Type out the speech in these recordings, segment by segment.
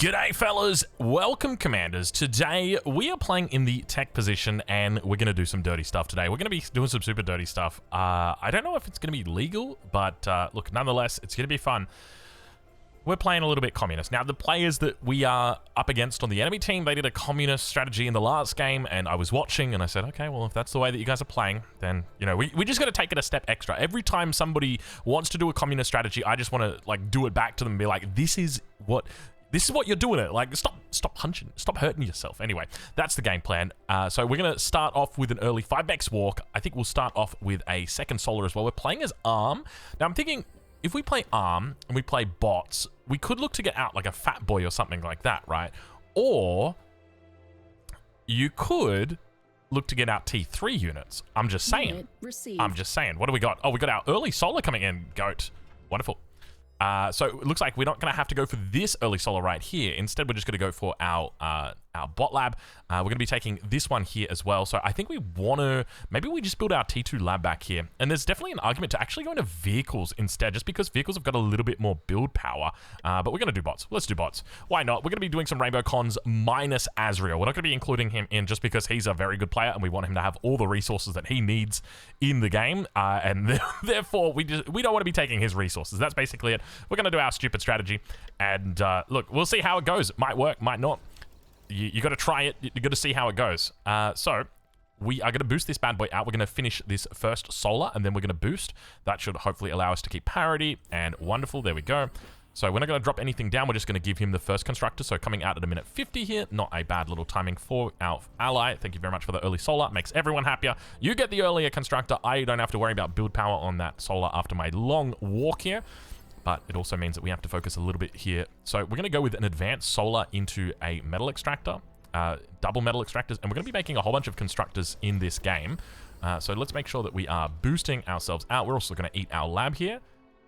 G'day fellas, welcome commanders. Today we are playing in the tech position and we're going to do some dirty stuff today. We're going to be doing some super dirty stuff. I don't know if it's going to be legal, but look, nonetheless, it's going to be fun. We're playing a little bit communist. Now, the players that we are up against on the enemy team, they did a communist strategy in the last game, and I was watching, and I said, okay, well, if that's the way that you guys are playing, then, you know, we just got to take it a step extra. Every time somebody wants to do a communist strategy, I just want to, like, do it back to them and be like, this is what you're doing it. Like, stop hunching, stop hurting yourself. Anyway, that's the game plan. So we're going to start off with an early 5x walk. I think we'll start off with a second solar as well. We're playing as ARM. Now, I'm thinking, if we play ARM and we play bots, we could look to get out like a fat boy or something like that, right? Or you could look to get out T3 units. I'm just saying. I'm just saying. What do we got? Oh, we got our early solar coming in. Goat. Wonderful. So it looks like we're not going to have to go for this early solar right here. Instead, we're just going to go for our bot lab. We're going to be taking this one here as well. So I think we want to, maybe we just build our T2 lab back here. And there's definitely an argument to actually go into vehicles instead, just because vehicles have got a little bit more build power. But we're going to do bots. Let's do bots. Why not? We're going to be doing some Rainbow Cons minus Azrael. We're not going to be including him in just because he's a very good player and we want him to have all the resources that he needs in the game. And therefore, we don't want to be taking his resources. That's basically it. We're going to do our stupid strategy. And look, we'll see how it goes. It might work, might not. You got to try it. You got to see how it goes. So we are going to boost this bad boy out. We're going to finish this first solar, and then we're going to boost. That should hopefully allow us to keep parity, and wonderful. There we go. So we're not going to drop anything down. We're just going to give him the first constructor. So coming out at a minute 50 here. Not a bad little timing for our ally. Thank you very much for the early solar. Makes everyone happier. You get the earlier constructor. I don't have to worry about build power on that solar after my long walk here. But it also means that we have to focus a little bit here. So we're going to go with an advanced solar into a metal extractor, double metal extractors, and we're going to be making a whole bunch of constructors in this game. So let's make sure that we are boosting ourselves out. We're also going to eat our lab here,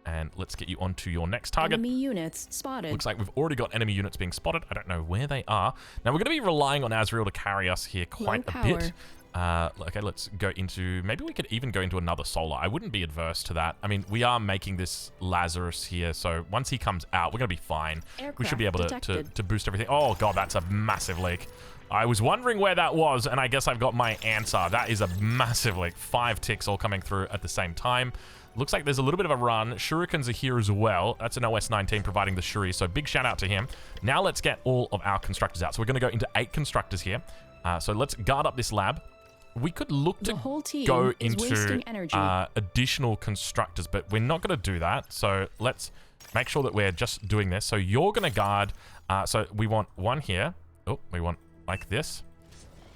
and let's get you onto your next target. Enemy units spotted. Looks like we've already got enemy units being spotted. I don't know where they are. Now we're going to be relying on Azrael to carry us here quite a bit. Okay, let's go into, maybe we could even go into another solar. I wouldn't be adverse to that. I mean, we are making this Lazarus here, so once he comes out, we're going to be fine. Aircraft we should be able to boost everything. Oh, God, that's a massive leak. I was wondering where that was, and I guess I've got my answer. That is a massive leak. 5 ticks all coming through at the same time. Looks like there's a little bit of a run. Shurikens are here as well. That's an OS-19 providing the Shuri, so big shout out to him. Now let's get all of our constructors out. So we're going to go into 8 constructors here. So let's guard up this lab. We could look to go into additional constructors, but we're not going to do that. So let's make sure that we're just doing this. So you're going to guard. So we want 1 here. Oh, we want like this.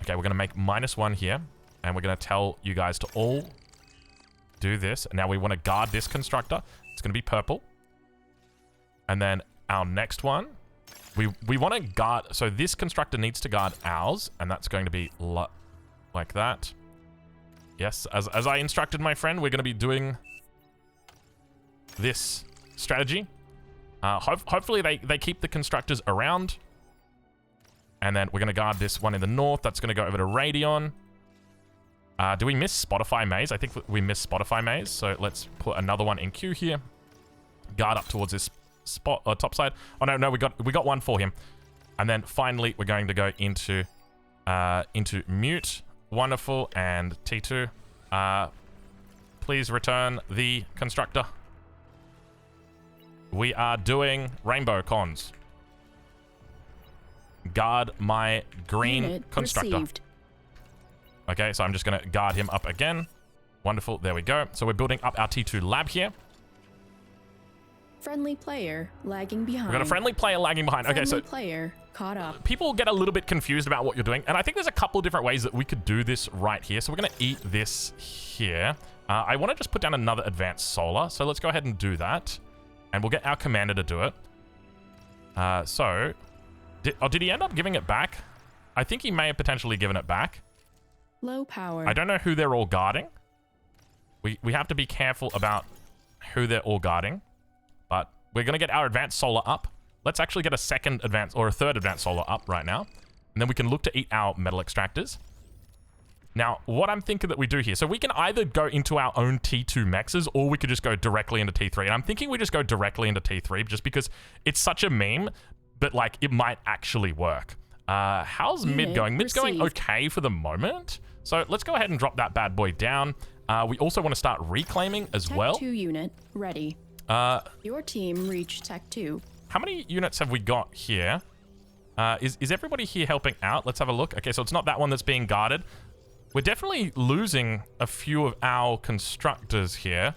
Okay, we're going to make -1 here. And we're going to tell you guys to all do this. And now we want to guard this constructor. It's going to be purple. And then our next one, we want to guard. So this constructor needs to guard ours. And that's going to be like that. Yes, as I instructed my friend, we're going to be doing this strategy. Hopefully they keep the constructors around. And then we're going to guard this one in the north. That's going to go over to Radeon. Do we miss Spotify Maze? I think we missed Spotify Maze. So let's put another one in queue here. Guard up towards this spot, top side. Oh, no, we got one for him. And then finally, we're going to go into mute. Wonderful. And T2, please return the constructor. We are doing Rainbow Cons. Guard my green Unit constructor. Received. Okay, so I'm just going to guard him up again. Wonderful. There we go. So we're building up our T2 lab here. Friendly player lagging behind. We've got a friendly player lagging behind. Okay, so player caught up. People get a little bit confused about what you're doing, and I think there's a couple of different ways that we could do this right here. So we're going to eat this here. I want to just put down another advanced solar, so let's go ahead and do that, and we'll get our commander to do it. Did he end up giving it back? I think he may have potentially given it back. Low power. I don't know who they're all guarding. We have to be careful about who they're all guarding. But we're going to get our advanced solar up. Let's actually get a second advanced or a third advanced solar up right now. And then we can look to eat our metal extractors. Now, what I'm thinking that we do here, so we can either go into our own T2 mexes, or we could just go directly into T3. And I'm thinking we just go directly into T3 just because it's such a meme. but like it might actually work. How's mid Unit going? Mid's going received. okay for the moment. So let's go ahead and drop that bad boy down. We also want to start reclaiming as Tech well. 2 unit ready. Your team reached Tech 2. How many units have we got here? Is everybody here helping out? Let's have a look. Okay, so it's not that one that's being guarded. We're definitely losing a few of our constructors here.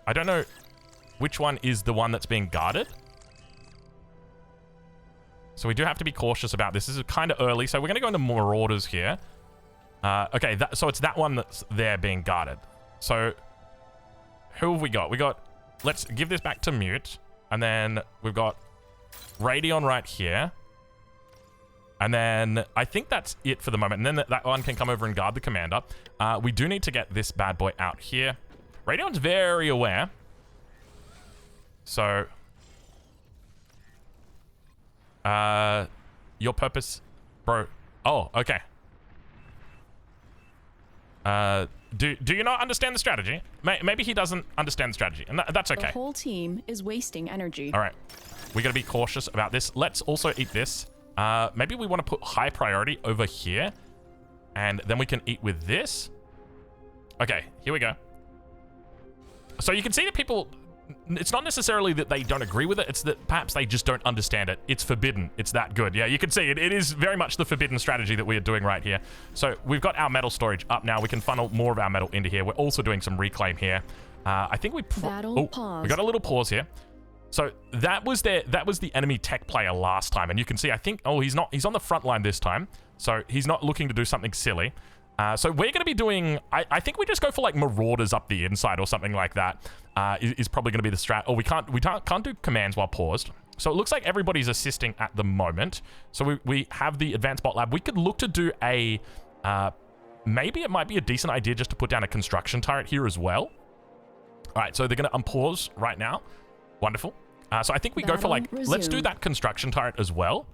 I don't know which one is the one that's being guarded. So we do have to be cautious about this. This is kind of early, so we're going to go into Marauders here. Okay, so it's that one that's there being guarded. So who have we got? Let's give this back to mute. And then we've got Radeon right here. And then I think that's it for the moment. And then that one can come over and guard the commander. We do need to get this bad boy out here. Radeon's very aware. So your purpose, bro. Oh, okay. Do you not understand the strategy? Maybe he doesn't understand the strategy, and that's okay. The whole team is wasting energy. All right, we gotta be cautious about this. Let's also eat this. Maybe we want to put high priority over here, and then we can eat with this. Okay, here we go. So you can see that people, it's not necessarily that they don't agree with it, it's that perhaps they just don't understand it. It's forbidden. It's that good. Yeah, you can see it. It is very much the forbidden strategy that we are doing right here. So we've got our metal storage up now. We can funnel more of our metal into here. We're also doing some reclaim here. I think we pause. We got a little pause here. So that was the enemy tech player last time, and you can see, I think, he's on the front line this time, so he's not looking to do something silly. So we're going to be doing, I think we just go for like Marauders up the inside or something like that. Is probably going to be the strat. Oh, we can't do commands while paused. So it looks like everybody's assisting at the moment. So we have the advanced bot lab. We could look to do a, maybe it might be a decent idea just to put down a construction turret here as well. All right, so they're going to unpause right now. Wonderful. So I think we go for like, let's do that construction turret as well.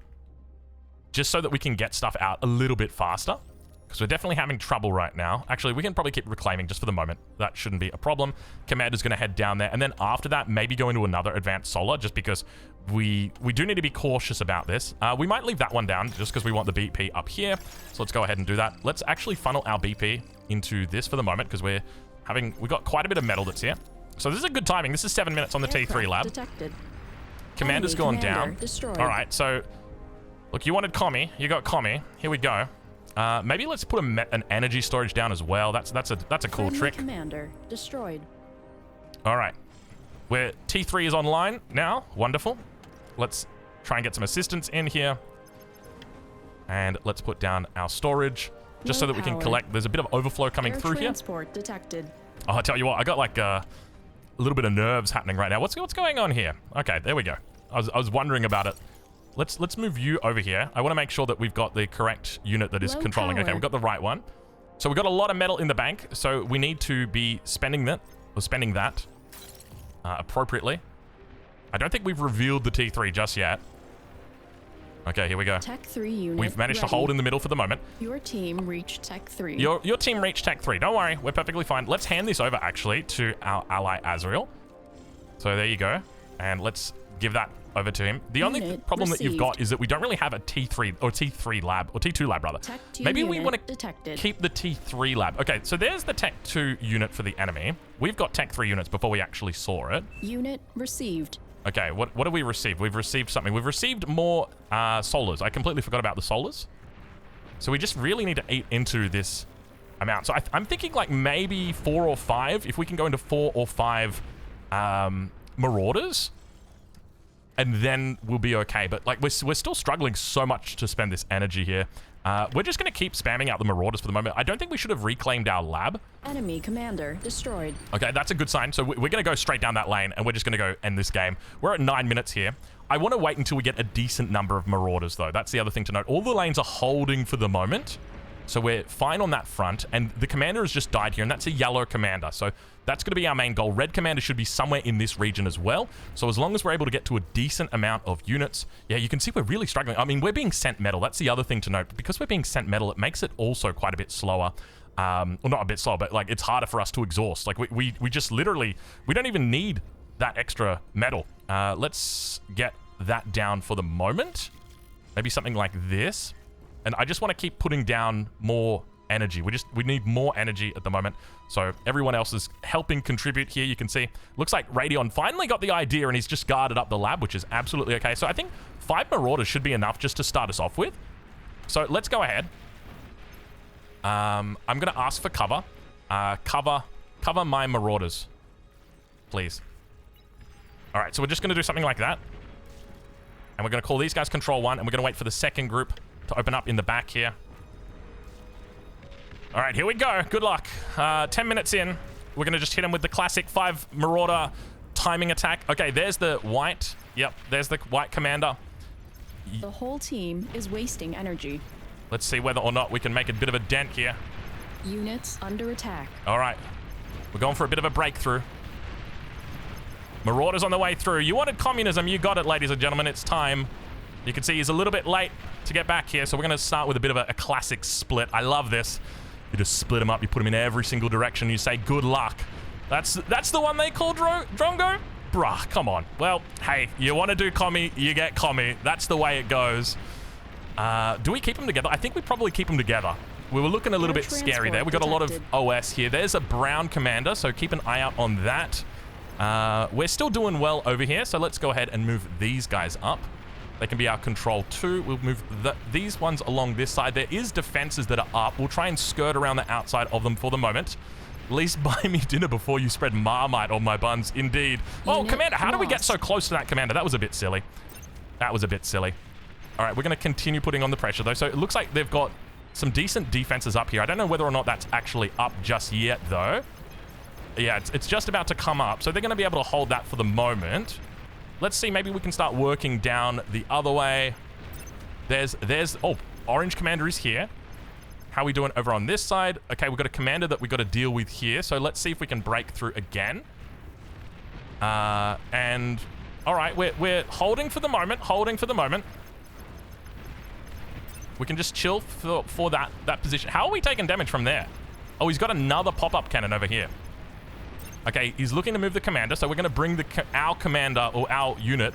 Just so that we can get stuff out a little bit faster. Because we're definitely having trouble right now. Actually, we can probably keep reclaiming just for the moment. That shouldn't be a problem. Commander's going to head down there. And then after that, maybe go into another advanced solar, just because we do need to be cautious about this. We might leave that one down just because we want the BP up here. So let's go ahead and do that. Let's actually funnel our BP into this for the moment, because we got quite a bit of metal that's here. So this is a good timing. This is 7 minutes on the T3 lab. Detected. Commander's gone down. Destroyed. All right, so look, you wanted commie. You got commie. Here we go. Maybe let's put an energy storage down as well. That's a cool Friendly trick. Commander destroyed. All right, where T3 is online now. Wonderful. Let's try and get some assistance in here, and let's put down our storage just so that we can collect. There's a bit of overflow coming through here. Transport detected. Oh, I tell you what, I got like a little bit of nerves happening right now. What's going on here? Okay, there we go. I was wondering about it. Let's move you over here. I want to make sure that we've got the correct unit that is Low controlling. power. Okay, we've got the right one. So we've got a lot of metal in the bank, so we need to be spending that appropriately. I don't think we've revealed the T3 just yet. Okay, here we go. Tech 3 unit We've managed to ready. hold in the middle for the moment. Your team reached Tech 3. Your team reached Tech 3. Don't worry, we're perfectly fine. Let's hand this over, actually, to our ally, Azrael. So there you go. And let's give that over to him. The only Unit problem that you've got received. is that we don't really have a T3 or T3 lab, or T2 lab, rather. Tech 2 Maybe we unit want to detected. keep the T3 lab. Okay, so there's the Tech 2 unit for the enemy. We've got Tech 3 units before we actually saw it. Unit received. Okay, what have we received? We've received something. We've received more solars. I completely forgot about the solars. So we just really need to eat into this amount. So I'm thinking like maybe 4 or 5. If we can go into 4 or 5 Marauders, and then we'll be okay. But like we're still struggling so much to spend this energy here. We're just going to keep spamming out the Marauders for the moment. I don't think we should have reclaimed our lab. Enemy commander destroyed. Okay, that's a good sign. So we're going to go straight down that lane, and we're just going to go end this game. We're at 9 minutes here. I want to wait until we get a decent number of Marauders, though. That's the other thing to note. All the lanes are holding for the moment, so we're fine on that front. And the commander has just died here, and that's a yellow commander. So that's going to be our main goal. Red commander should be somewhere in this region as well. So as long as we're able to get to a decent amount of units, yeah, you can see we're really struggling. I mean, we're being sent metal. That's the other thing to note. Because we're being sent metal, it makes it also quite a bit slower. Well, not a bit slower, but like it's harder for us to exhaust. Like we just literally, we don't even need that extra metal. Let's get that down for the moment. Maybe something like this. And I just want to keep putting down more energy. We need more energy at the moment. So everyone else is helping contribute here. You can see, looks like Radeon finally got the idea and he's just guarded up the lab, which is absolutely okay. So I think 5 Marauders should be enough just to start us off with. So let's go ahead. I'm going to ask for cover. Cover my Marauders, please. All right, so we're just going to do something like that. And we're going to call these guys Control 1, and we're going to wait for the second group to open up in the back here. All right, here we go. Good luck. 10 minutes in. We're going to just hit him with the classic 5 Marauder timing attack. Okay, there's the white. Yep, there's the white commander. The whole team is wasting energy. Let's see whether or not we can make a bit of a dent here. Units under attack. All right. We're going for a bit of a breakthrough. Marauders on the way through. You wanted communism. You got it, ladies and gentlemen. It's time. You can see he's a little bit late to get back here, so we're going to start with a bit of a classic split. I love this. You just split them up. You put them in every single direction. You say, good luck. That's the one they call Drongo? Bruh, come on. Well, hey, you want to do commie, you get commie. That's the way it goes. Do we keep them together? I think we probably keep them together. We were looking a little bit scary there. We got a lot of OS here. There's a brown commander, so keep an eye out on that. We're still doing well over here, so let's go ahead and move these guys up. They can be our Control 2. We'll move these ones along this side. There is defenses that are up. We'll try and skirt around the outside of them for the moment. At least buy me dinner before you spread Marmite on my buns. Indeed. Oh, Commander, how did we get so close to that Commander? That was a bit silly. That was a bit silly. All right, we're going to continue putting on the pressure, though. So it looks like they've got some decent defenses up here. I don't know whether or not that's actually up just yet, though. Yeah, it's just about to come up. So they're going to be able to hold that for the moment. Let's see, maybe we can start working down the other way. Oh, Orange Commander is here. How are we doing over on this side? Okay, we've got a Commander that we've got to deal with here. So let's see if we can break through again. And, all right, we're holding for the moment, We can just chill for that position. How are we taking damage from there? Oh, he's got another pop-up cannon over here. Okay, he's looking to move the Commander, so we're going to bring our Commander, or our unit,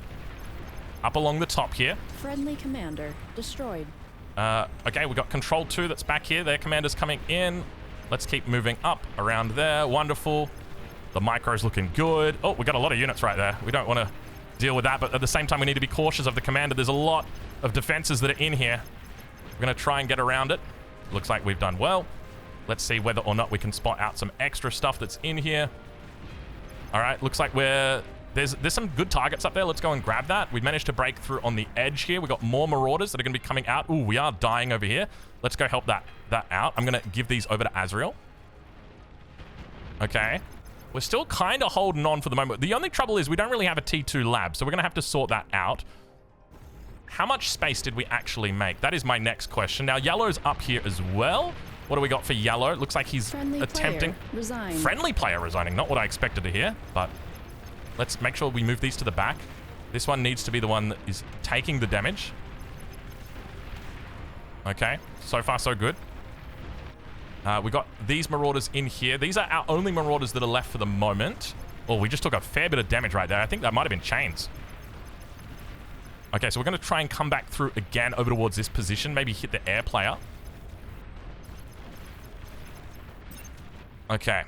up along the top here. Friendly Commander destroyed. Okay, we've got Control 2 that's back here. Their Commander's coming in. Let's keep moving up around there. Wonderful. The Micro's looking good. Oh, we got a lot of units right there. We don't want to deal with that, but at the same time, we need to be cautious of the Commander. There's a lot of defenses that are in here. We're going to try and get around it. Looks like we've done well. Let's see whether or not we can spot out some extra stuff that's in here. All right, looks like there's some good targets up there. Let's go and grab that. We've managed to break through on the edge here. We've got more Marauders that are going to be coming out. Ooh, we are dying over here. Let's go help that out. I'm going to give these over to Azrael. Okay. We're still kind of holding on for the moment. The only trouble is we don't really have a T2 lab, so we're going to have to sort that out. How much space did we actually make? That is my next question. Now, Yellow's up here as well. What do we got for Yellow? It looks like he's attempting... Friendly player resigning. Not what I expected to hear, but let's make sure we move these to the back. This one needs to be the one that is taking the damage. Okay, so far so good. We got these Marauders in here. These are our only Marauders that are left for the moment. Oh, we just took a fair bit of damage right there. I think that might have been chains. Okay, so we're going to try and come back through again over towards this position. Maybe hit the air player. Okay,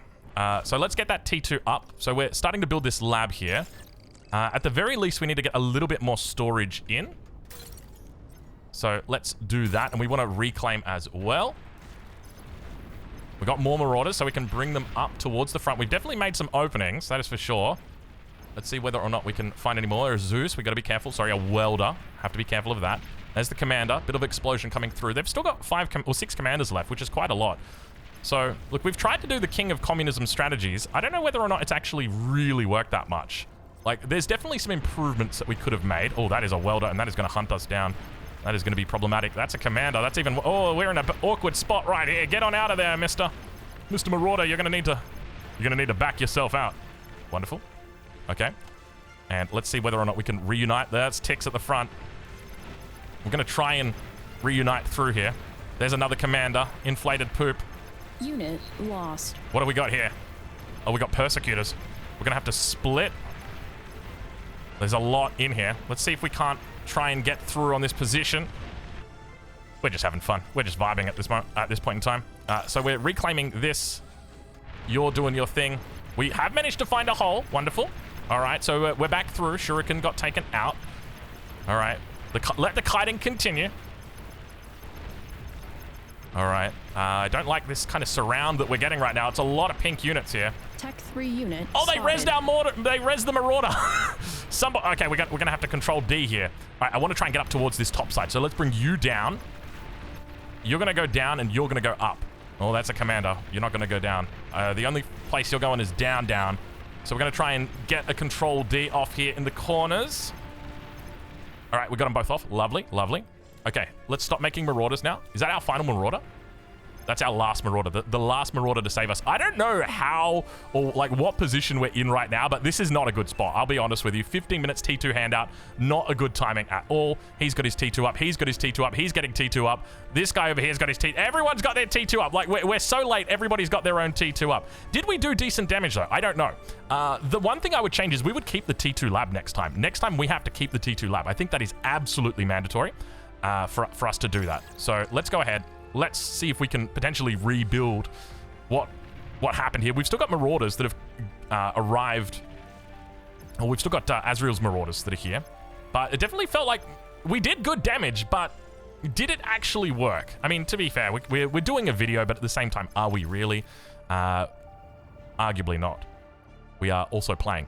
so let's get that T2 up. So we're starting to build this lab here. At the very least, we need to get a little bit more storage in. So let's do that, and we want to reclaim as well. We got more Marauders, so we can bring them up towards the front. We've definitely made some openings, that is for sure. Let's see whether or not we can find any more. There's Zeus, we got to be careful. Sorry, a welder. Have to be careful of that. There's the Commander, bit of explosion coming through. They've still got 6 Commanders left, which is quite a lot. So, look, we've tried to do the King of Communism strategies. I don't know whether or not it's actually really worked that much. Like, there's definitely some improvements that we could have made. Oh, that is a welder, and that is going to hunt us down. That is going to be problematic. That's a Commander. That's even... Oh, we're in an awkward spot right here. Get on out of there, Mr. Marauder. You're going to need to back yourself out. Wonderful. Okay. And let's see whether or not we can reunite. That's Tix at the front. We're going to try and reunite through here. There's another Commander. Inflated poop. Unit lost. What do we got here? Oh, we got Persecutors. We're going to have to split. There's a lot in here. Let's see if we can't try and get through on this position. We're just having fun. We're just vibing at this point in time. So we're reclaiming this. You're doing your thing. We have managed to find a hole. Wonderful. All right, so we're back through. Shuriken got taken out. All right. Let the kiting continue. All right. I don't like this kind of surround that we're getting right now. It's a lot of pink units here. Tech 3 unit. Oh, they rezzed our mortar. They rezzed the Marauder. Okay, we're gonna have to control D here. All right, I want to try and get up towards this top side. So let's bring you down. You're gonna go down, and you're gonna go up. Oh, that's a commander. You're not gonna go down. The only place you're going is down. So we're gonna try and get a control D off here in the corners. All right, we got them both off. Lovely. Okay, let's stop making Marauders now. Is that our final Marauder? That's our last Marauder, the last Marauder to save us. I don't know how or like what position we're in right now, but this is not a good spot. I'll be honest with you. 15 minutes T2 handout, not a good timing at all. He's got his T2 up. He's got his T2 up. He's getting T2 up. This guy over here's got his T2. Everyone's got their T2 up. Like, we're so late, everybody's got their own T2 up. Did we do decent damage, though? I don't know. The one thing I would change is we would keep the T2 lab next time. Next time, we have to keep the T2 lab. I think that is absolutely mandatory for us to do that. So let's go ahead. Let's see if we can potentially rebuild what happened here. We've still got Marauders that have arrived. Or we've still got Azrael's Marauders that are here. But it definitely felt like we did good damage, but did it actually work? I mean, to be fair, we're doing a video, but at the same time, are we really? Arguably not. We are also playing.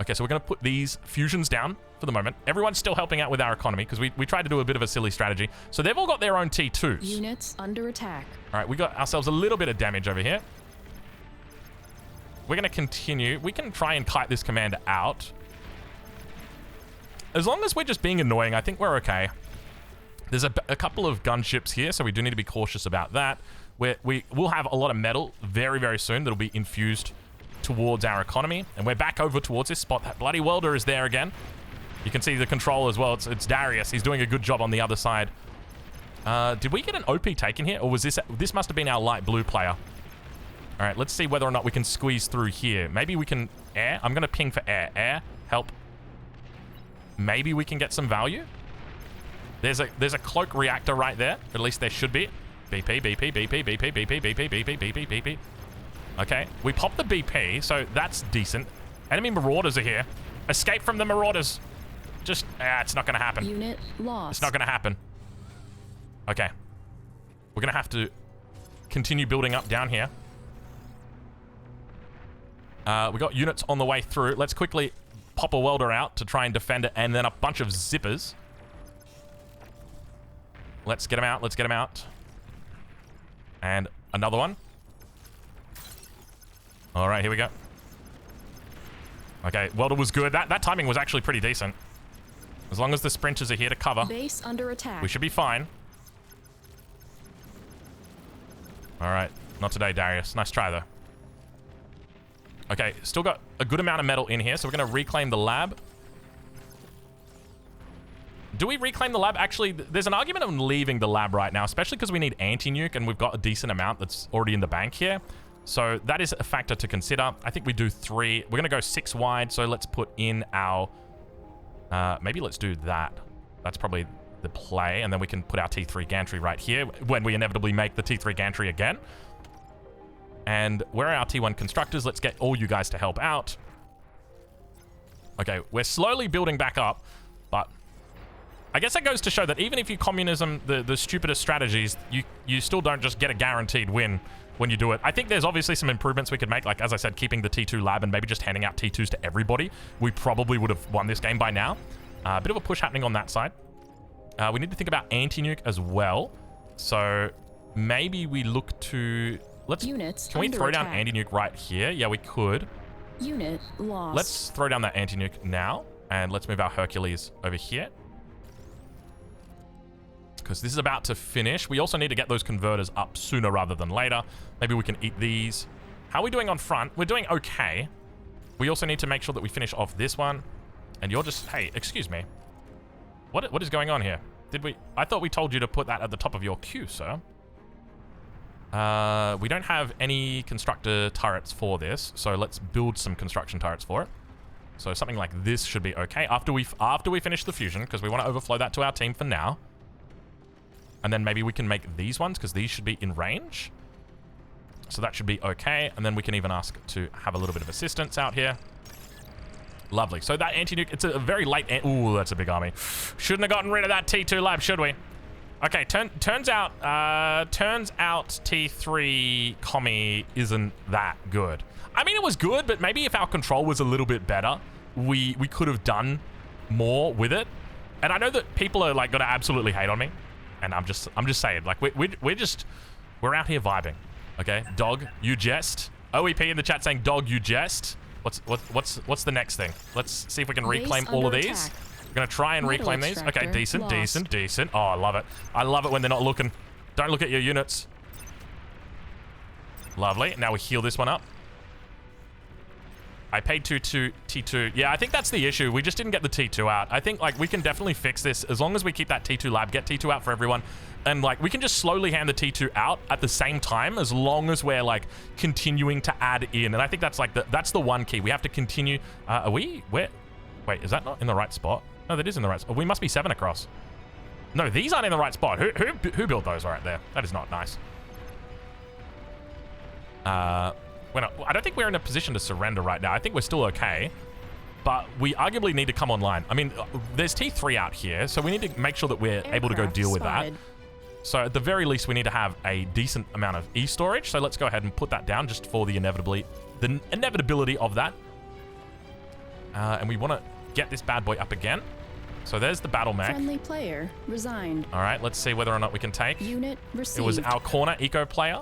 Okay, so we're going to put these fusions down for the moment. Everyone's still helping out with our economy because we tried to do a bit of a silly strategy. So they've all got their own T2s. Units under attack. All right, we got ourselves a little bit of damage over here. We're going to continue. We can try and kite this commander out. As long as we're just being annoying, I think we're okay. There's a couple of gunships here, so we do need to be cautious about that. We will have a lot of metal very, very soon that'll be infused towards our economy. And we're back over towards this spot. That bloody welder is there again. You can see the control as well. It's Darius. He's doing a good job on the other side. Did we get an OP taken here? Or was this must have been our light blue player. All right, let's see whether or not we can squeeze through here. Maybe we can air. I'm going to ping for air. Air, help. Maybe we can get some value. There's a cloak reactor right there. At least there should be. BP, BP, BP, BP, BP, BP, BP, BP, BP. Okay, we popped the BP, so that's decent. Enemy Marauders are here. Escape from the Marauders. Just, it's not going to happen. Unit lost. It's not going to happen. Okay. We're going to have to continue building up down here. We got units on the way through. Let's quickly pop a welder out to try and defend it, and then a bunch of zippers. Let's get them out. Let's get them out. And another one. All right, here we go. Okay, welder was good. That timing was actually pretty decent. As long as the sprinters are here to cover. Base under attack. We should be fine. All right, not today, Darius. Nice try, though. Okay, still got a good amount of metal in here, so we're going to reclaim the lab. Do we reclaim the lab? Actually, there's an argument of leaving the lab right now, especially because we need anti-nuke, and we've got a decent amount that's already in the bank here. So that is a factor to consider. I think we do 3. We're going to go 6 wide, so let's put in our... maybe let's do that. That's probably the play, and then we can put our T3 gantry right here when we inevitably make the T3 gantry again. And where are our T1 constructors? Let's get all you guys to help out. Okay, we're slowly building back up, but I guess that goes to show that even if you communism the stupidest strategies, you still don't just get a guaranteed win when you do it. I think there's obviously some improvements we could make, like, as I said, keeping the T2 lab and maybe just handing out T2s to everybody. We probably would have won this game by now. A bit of a push happening on that side. We need to think about anti-nuke as well. So maybe we look to... Can we throw down anti-nuke right here? Yeah, we could. Unit lost. Let's throw down that anti-nuke now. And let's move our Hercules over here. Because this is about to finish. We also need to get those converters up sooner rather than later. Maybe we can eat these. How are we doing on front? We're doing okay. We also need to make sure that we finish off this one. And you're just... Hey, excuse me. What is going on here? I thought we told you to put that at the top of your queue, sir. We don't have any constructor turrets for this, so let's build some construction turrets for it. So something like this should be okay after we finish the fusion, because we want to overflow that to our team for now. And then maybe we can make these ones, because these should be in range. So that should be okay. And then we can even ask to have a little bit of assistance out here. Lovely. So that anti-nuke, it's a very late... Ooh, that's a big army. Shouldn't have gotten rid of that T2 lab, should we? Okay, turns out T3 commie isn't that good. I mean, it was good, but maybe if our control was a little bit better, we could have done more with it. And I know that people are like gonna absolutely hate on me, and I'm just saying, like we're out here vibing, okay? Dog, you jest. OEP in the chat saying, dog, you jest. What's the next thing? Let's see if we can reclaim all of these. We're gonna try and reclaim these. Okay, decent. Oh, I love it. I love it when they're not looking. Don't look at your units. Lovely. Now we heal this one up. I paid T2. Yeah, I think that's the issue. We just didn't get the T2 out. I think, like, we can definitely fix this as long as we keep that T2 lab, get T2 out for everyone. And, like, we can just slowly hand the T2 out at the same time as long as we're, like, continuing to add in. And I think that's, like, that's the one key. We have to continue. Wait, is that not in the right spot? No, that is in the right spot. We must be 7 across. No, these aren't in the right spot. Who built those right there? That is not nice. I don't think we're in a position to surrender right now. I think we're still okay, but we arguably need to come online. I mean, there's T3 out here, so we need to make sure that we're able to go deal with that. So at the very least, we need to have a decent amount of E-storage. So let's go ahead and put that down just for the inevitability of that. And we want to get this bad boy up again. So there's the battle mech. Friendly player resigned. All right, let's see whether or not we can take. Unit received. It was our corner eco player.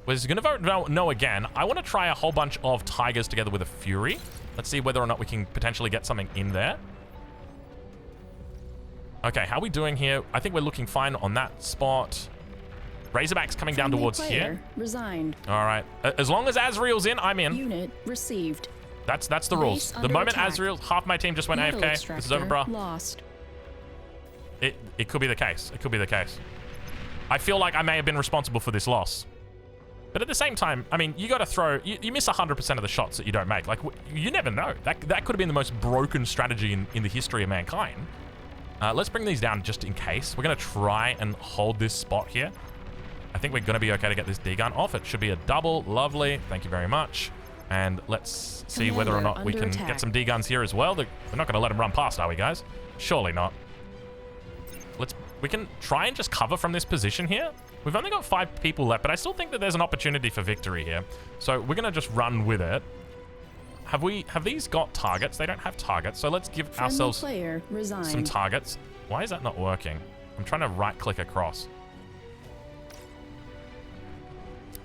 Was going to vote no again. I want to try a whole bunch of tigers together with a fury. Let's see whether or not we can potentially get something in there. Okay, how are we doing here? I think we're looking fine on that spot. Razorback's coming down towards here. Resigned. All right. As long as Azrael's in, I'm in. Unit received. That's the rules. The moment Azrael, half my team just went AFK. This is over, bro. Lost. It could be the case. It could be the case. I feel like I may have been responsible for this loss. But at the same time, I mean, you got to throw... You miss 100% of the shots that you don't make. Like, you never know. That could have been the most broken strategy in the history of mankind. Let's bring these down just in case. We're going to try and hold this spot here. I think we're going to be okay to get this D-gun off. It should be a double. Lovely. Thank you very much. And let's see whether or not we can get some D-guns here as well. We're not going to let them run past, are we, guys? Surely not. We can try and just cover from this position here. We've only got 5 people left, but I still think that there's an opportunity for victory here. So we're going to just run with it. Have these got targets? They don't have targets, so let's give ourselves some targets. Why is that not working? I'm trying to right-click across.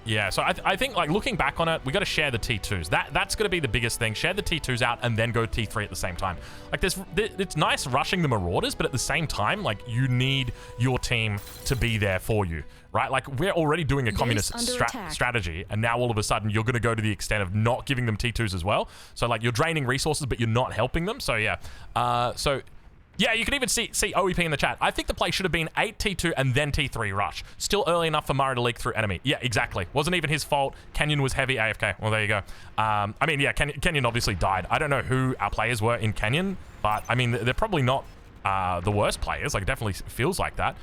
Yeah, so I think, like, looking back on it, we got to share the T2s. That's going to be the biggest thing. Share the T2s out and then go T3 at the same time. Like, it's nice rushing the Marauders, but at the same time, like, you need your team to be there for you, right? Like, we're already doing a communist strategy, and now all of a sudden you're going to go to the extent of not giving them T2s as well. So, like, you're draining resources, but you're not helping them. So, yeah. Yeah, you can even see OEP in the chat. I think the play should have been 8 T2 and then T3 rush. Still early enough for Murray to leak through enemy. Yeah, exactly. Wasn't even his fault. Kenyon was heavy AFK. Well, there you go. I mean, yeah, Kenyon obviously died. I don't know who our players were in Kenyon, but, I mean, they're probably not the worst players. Like, it definitely feels like that.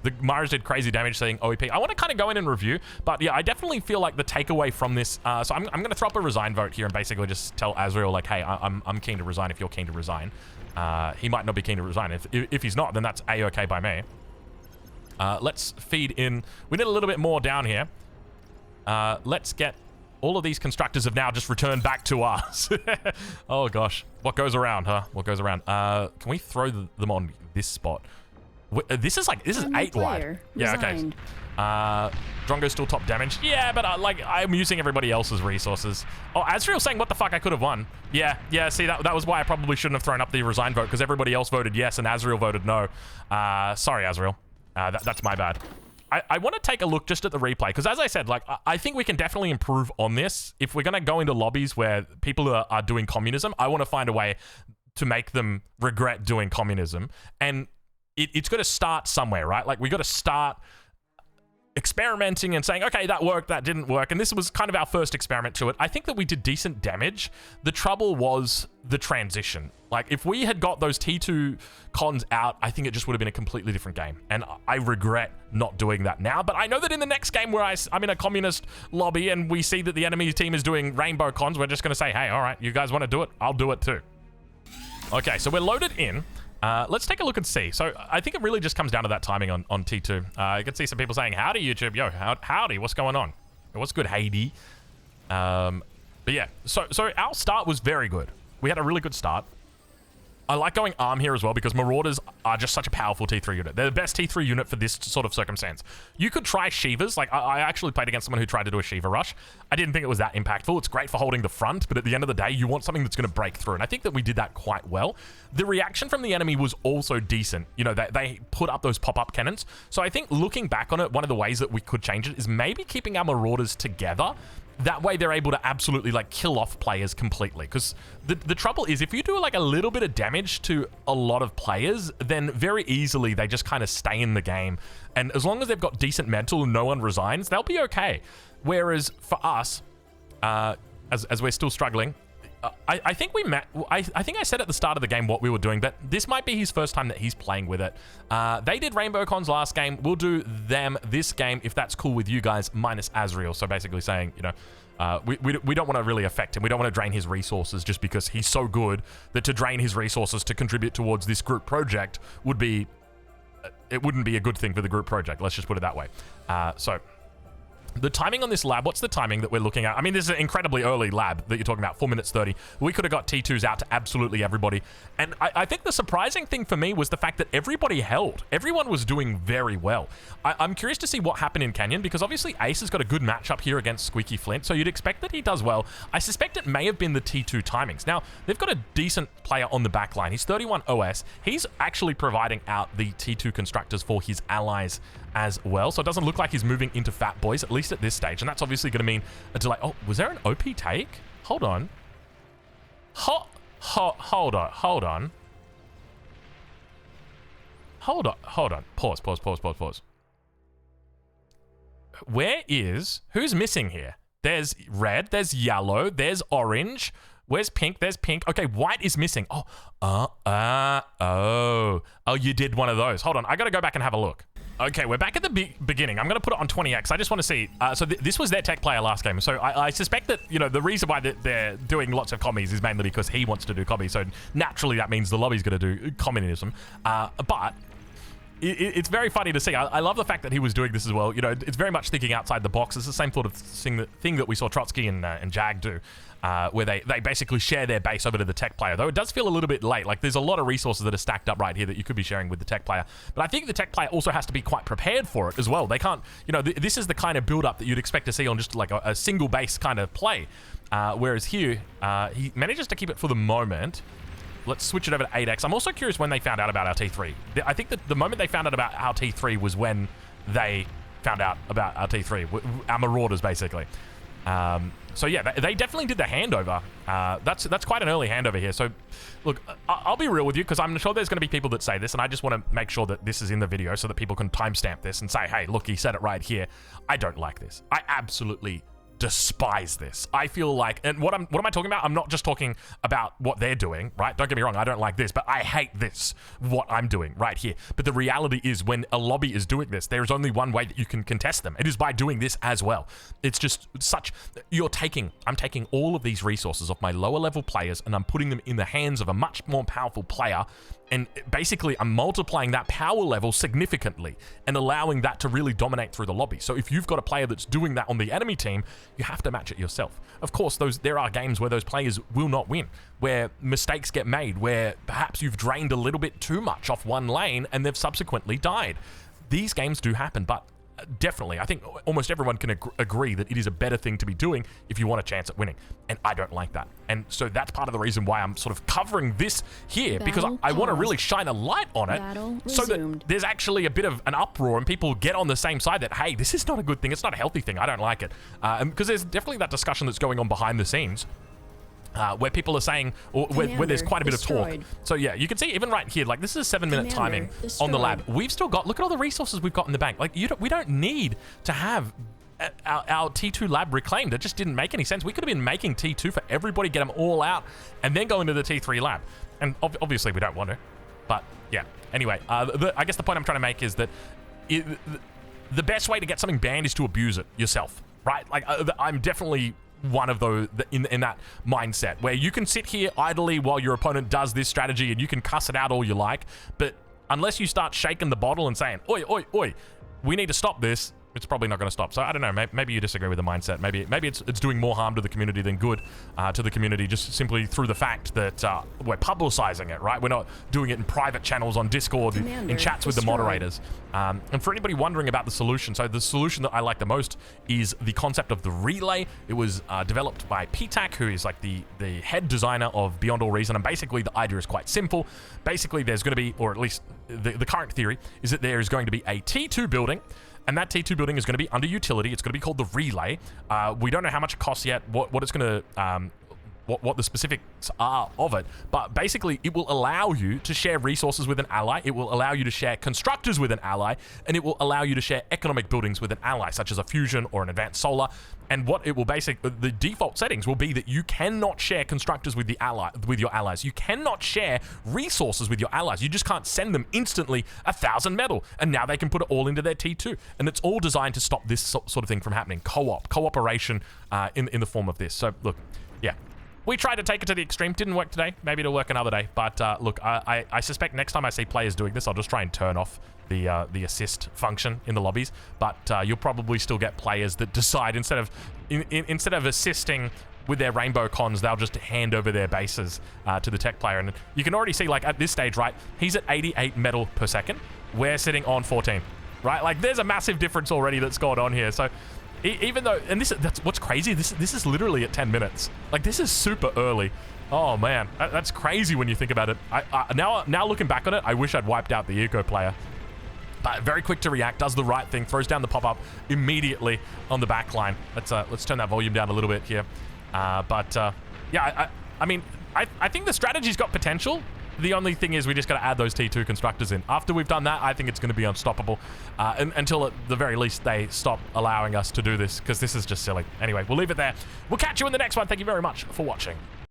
The Mars did crazy damage saying OEP. I want to kind of go in and review, but yeah, I definitely feel like the takeaway from this, so I'm going to throw up a resign vote here and basically just tell Azrael, like, hey, I'm keen to resign if you're keen to resign. He might not be keen to resign. If he's not, then that's A-okay by me. Let's feed in. We need a little bit more down here. Let's get... All of these constructors have now just returned back to us. Oh, gosh. What goes around, huh? What goes around? Can we throw them on this spot? This is 8 wide. Yeah, okay. Drongo's still top damage. Yeah, but like, I'm using everybody else's resources. Oh, Azrael saying what the fuck, I could have won. Yeah, see, that was why I probably shouldn't have thrown up the resign vote, because everybody else voted yes and Azrael voted no. Sorry, Azrael. That's my bad. I want to take a look just at the replay, because as I said, like, I think we can definitely improve on this. If we're going to go into lobbies where people are doing communism, I want to find a way to make them regret doing communism. And it's got to start somewhere, right? Like, we got to start... experimenting and saying, okay, that worked, that didn't work. And this was kind of our first experiment to it. I think that we did decent damage. The trouble was the transition. Like, if we had got those T2 cons out, I think it just would have been a completely different game. And I regret not doing that now. But I know that in the next game where I'm in a communist lobby and we see that the enemy team is doing rainbow cons, we're just going to say, hey, all right, you guys want to do it? I'll do it too. Okay, so we're loaded in. Let's take a look and see. So I think it really just comes down to that timing on T2. You can see some people saying, howdy, YouTube. Yo, howdy, what's going on? What's good, Heidi? But yeah, so our start was very good. We had a really good start. I like going arm here as well because Marauders are just such a powerful T3 unit. They're the best T3 unit for this sort of circumstance. You could try Shivas. Like, I actually played against someone who tried to do a Shiva rush. I didn't think it was that impactful. It's great for holding the front, but at the end of the day, you want something that's going to break through. And I think that we did that quite well. The reaction from the enemy was also decent. You know, they put up those pop-up cannons. So I think looking back on it, one of the ways that we could change it is maybe keeping our Marauders together. That way they're able to absolutely like kill off players completely. Because the trouble is, if you do like a little bit of damage to a lot of players, then very easily they just kind of stay in the game. And as long as they've got decent mental and no one resigns, they'll be okay. Whereas for us, as we're still struggling, I think we met. I think I said at the start of the game what we were doing, but this might be his first time that he's playing with it. They did Rainbow Cons last game. We'll do them this game if that's cool with you guys, minus Azriel. So basically saying, you know, we don't want to really affect him. We don't want to drain his resources just because he's so good that to drain his resources to contribute towards this group project would be, it wouldn't be a good thing for the group project. Let's just put it that way. So the timing on this lab, what's the timing that we're looking at? I mean, this is an incredibly early lab that you're talking about, 4 minutes 30. We could have got T2s out to absolutely everybody. And I think the surprising thing for me was the fact that everybody held. Everyone was doing very well. I'm curious to see what happened in Canyon, because obviously Ace has got a good matchup here against Squeaky Flint, so you'd expect that he does well. I suspect it may have been the T2 timings. Now, they've got a decent player on the back line. He's 31 OS. He's actually providing out the T2 constructors for his allies as well, so it doesn't look like he's moving into Fat Boys, at least at this stage, and that's obviously going to mean a delay. Oh, was there an OP take? Hold on. Hold on. Pause. Who's missing here? There's red, there's yellow, there's orange. Where's pink? There's pink. Okay, white is missing. Oh, you did one of those. Hold on, I gotta go back and have a look. Okay, we're back at the beginning. I'm going to put it on 20x. I just want to see. So this was their tech player last game. So I suspect that, you know, the reason why they're doing lots of commies is mainly because he wants to do commies. So naturally, that means the lobby's going to do communism. But it's very funny to see. I love the fact that he was doing this as well. You know, it's very much thinking outside the box. It's the same sort of thing that we saw Trotsky and Jag do. Where they basically share their base over to the tech player. Though it does feel a little bit late. Like, there's a lot of resources that are stacked up right here that you could be sharing with the tech player. But I think the tech player also has to be quite prepared for it as well. They can't, you know, this is the kind of build-up that you'd expect to see on just like a single base kind of play. Whereas here, he manages to keep it for the moment. Let's switch it over to 8x. I'm also curious when they found out about our T3. I think that the moment they found out about our T3 was when they found out about our T3. Our Marauders, basically. So yeah, they definitely did the handover. That's quite an early handover here. So look, I'll be real with you, because I'm sure there's going to be people that say this, and I just want to make sure that this is in the video so that people can timestamp this and say, hey, look, he said it right here. I don't like this. I absolutely despise this. I feel like, and what am I talking about? I'm not just talking about what they're doing, right? Don't get me wrong, I don't like this, but I hate this, what I'm doing right here. But the reality is, when a lobby is doing this, there is only one way that you can contest them. It is by doing this as well. It's just such, I'm taking all of these resources of my lower level players and I'm putting them in the hands of a much more powerful player. And basically, I'm multiplying that power level significantly and allowing that to really dominate through the lobby. So if you've got a player that's doing that on the enemy team, you have to match it yourself. Of course, there are games where those players will not win, where mistakes get made, where perhaps you've drained a little bit too much off one lane and they've subsequently died. These games do happen, but definitely, I think almost everyone can agree that it is a better thing to be doing if you want a chance at winning. And I don't like that. And so that's part of the reason why I'm sort of covering this here, because I want to really shine a light on it so that there's actually a bit of an uproar and people get on the same side that, hey, this is not a good thing. It's not a healthy thing. I don't like it. Because there's definitely that discussion that's going on behind the scenes. where people are saying, or where there's quite a bit of destroyed. talk. So yeah, you can see even right here, like this is a 7-minute timing on the lab. We've still got, look at all the resources we've got in the bank. Like we don't need to have our T2 lab reclaimed. It just didn't make any sense. We could have been making T2 for everybody, get them all out, and then go into the T3 lab. And obviously we don't want to, but yeah. Anyway, I guess the point I'm trying to make is that the best way to get something banned is to abuse it yourself, right? Like I'm definitely one of those in that mindset where you can sit here idly while your opponent does this strategy and you can cuss it out all you like, but unless you start shaking the bottle and saying, oi, oi, oi, we need to stop this, it's probably not going to stop. So I don't know, maybe you disagree with the mindset. Maybe it's doing more harm to the community than good to the community, just simply through the fact that we're publicizing it, right? We're not doing it in private channels on Discord, in chats with the moderators. And for anybody wondering about the solution, so the solution that I like the most is the concept of the relay. It was developed by PTAC, who is like the head designer of Beyond All Reason, and basically the idea is quite simple. Basically there's going to be, or at least the current theory, is that there is going to be a T2 building, and that T2 building is going to be under utility. It's going to be called the relay. We don't know how much it costs yet, what it's going to, what the specifics are of it, but basically it will allow you to share resources with an ally. It will allow you to share constructors with an ally, and it will allow you to share economic buildings with an ally, such as a fusion or an advanced solar. And what it will the default settings will be that you cannot share constructors with your allies. You cannot share resources with your allies. You just can't send them instantly 1,000 metal, and now they can put it all into their T2. And it's all designed to stop this sort of thing from happening. Cooperation in the form of this. So look, yeah. We tried to take it to the extreme. Didn't work today. Maybe it'll work another day. But look, I suspect next time I see players doing this, I'll just try and turn off the assist function in the lobbies. But you'll probably still get players that decide instead of assisting with their rainbow cons, they'll just hand over their bases to the tech player. And you can already see, like at this stage, right, he's at 88 metal per second. We're sitting on 14, right? Like there's a massive difference already that's going on here. So even though, and that's what's crazy, this is literally at 10 minutes. Like this is super early. Oh man, that's crazy when you think about it. Now looking back on it, I wish I'd wiped out the eco player. But very quick to react, does the right thing, throws down the pop-up immediately on the back line. Let's turn that volume down a little bit here. Yeah, I mean, I think the strategy's got potential. The only thing is we just got to add those T2 constructors in. After we've done that, I think it's going to be unstoppable until at the very least they stop allowing us to do this, because this is just silly. Anyway, we'll leave it there. We'll catch you in the next one. Thank you very much for watching.